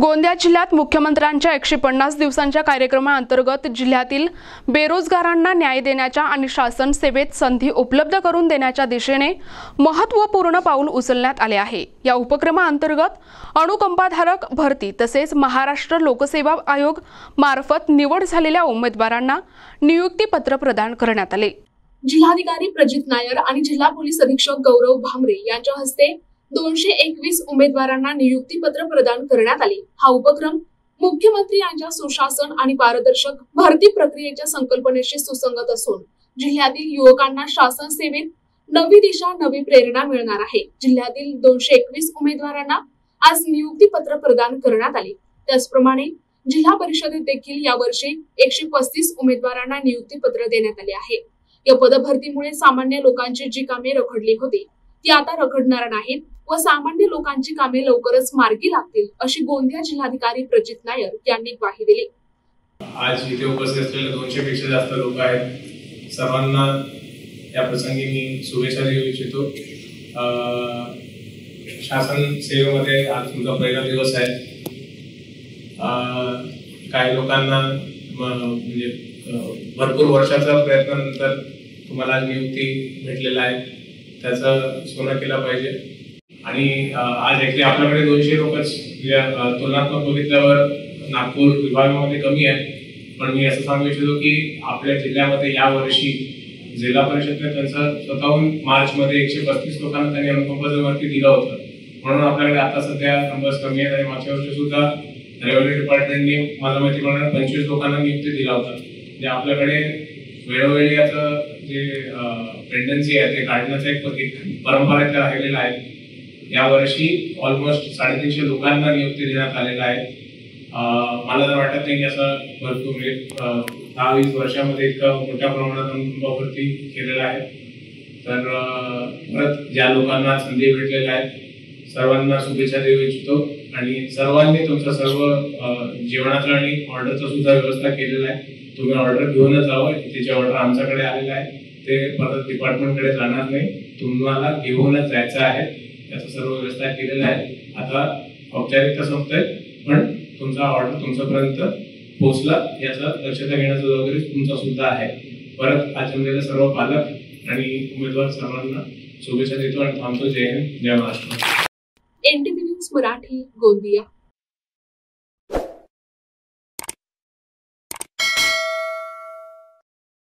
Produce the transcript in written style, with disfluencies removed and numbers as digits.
गोंदिया जिल्ह्यात मुख्यमंत्र्यांच्या 150 दिवसांच्या कार्यक्रमाअंतर्गत जिल्ह्यातील बेरोजगारांना न्याय देण्याच्या आणि शासन सेवेत संधी उपलब्ध करून देण्याच्या दिशेने महत्त्वपूर्ण पाऊल उचलण्यात आले आहे। या उपक्रमाअंतर्गत अणुकंपाधारक भरती तसेच महाराष्ट्र लोकसेवा आयोग मार्फत निवड झालेल्या उमेदवारांना नियुक्ती पत्र प्रदान करण्यात आले। जिल्हाधिकारी प्रजित नायर आणि जिल्हा पोलीस अधीक्षक गौरव भामरे यांच्या हस्ते 221 उमेदवारांना नियुक्ती पत्र प्रदान करण्यात आले। हा उपक्रम मुख्यमंत्री यांच्या सुशासन आणि पारदर्शक भरती प्रक्रियेच्या संकल्पनेशी सुसंगत असून जिल्ह्यातील युवकांना शासन सेवेत नवी दिशा नवी प्रेरणा मिळणार आहे। जिल्ह्यातील 221 उमेदवारांना आज नियुक्ती पत्र प्रदान करण्यात आले। त्याचप्रमाणे जिल्हा परिषदेत देखील यावर्षी 135 उमेदवारांना नियुक्ती पत्र देण्यात आले आहे। या पदभरतीमुळे सामान्य लोकांची जी कामे रखडली होती ती आता रखडणार नाहीत व सामान्य लोकांची कामे लवकरच मार्गी लागतील अशी गोंदिया जिल्हाधिकारी प्रजित नायर यांनी ग्वाही दिली। आज इथे उपस्थित असलेले 200 पेक्षा जास्त लोक आहेत। सर्वांना या प्रसंगी मी शुभेच्छा देऊ इच्छितो। शासन सेवेमध्ये आज तुमचा पहिला दिवस आहे। काही लोकांना म्हणजे भरपूर वर्षाच्या प्रयत्नानंतर तुम्हाला नियुक्ती भेटलेला आहे, त्याचं सोनं केलं पाहिजे। आणि आज ऍक्च्युली आपल्याकडे 200 लोकच तुलनात्मक बघितल्यावर नागपूर विभागामध्ये कमी आहे, पण मी असं सांगू इच्छितो की आपल्या जिल्ह्यामध्ये या वर्षी जिल्हा परिषदेने त्यांचं स्वतःहून मार्च मध्ये 135 लोकांना त्यांनी अनुकंपावरती दिलं होतं, म्हणून आपल्याकडे आता सध्या नंबर्स कमी आहेत। आणि मागच्या वर्षी सुद्धा रेव्हेन्यू डिपार्टमेंटने मला माहिती प्रमाणे 25 लोकांना नियुक्ती दिला होता। म्हणजे आपल्याकडे वेळोवेळी याचं जे टेंडन्सी आहे ते काढण्याचा एक परंपरा इथे राहिलेला आहे। या वर्षी ऑलमोस्ट 350 लोकांना नियुक्ती देण्यात आलेला आहे। मला तर वाटत नाही की असं भरपूर 10-20 वर्षामध्ये इतका मोठ्या प्रमाणात अनुकंपावरती केलेला आहे। तर परत ज्या लोकांना संधी भेटलेल्या आहेत सर्वांना शुभेच्छा देऊ इच्छितो। आणि सर्वांनी तुमचं सर्व जेवणाचं आणि ऑर्डरचं सुद्धा व्यवस्था केलेला आहे। तुम्ही ऑर्डर घेऊनच जावं। त्याचे ऑर्डर आमच्याकडे आलेले आहे, ते परत डिपार्टमेंटकडे जाणार नाही, तुम्हाला घेऊनच जायचं आहे। याचं सर्व व्यवस्था केलेलं आहे। आता औपचारिकता संपतंय, पण तुमचा ऑर्डर तुमच्यापर्यंत पोहोचला याचा दक्षता घेण्याचा जबाबदारी तुमचा सुद्धा आहे। परत आज जमलेले सर्व पालक आणि उमेदवार सर्वांना शुभेच्छा देतो आणि थांबतो। जय हिंद, जय महाराष्ट्र। NTV news Marathi, Gondia.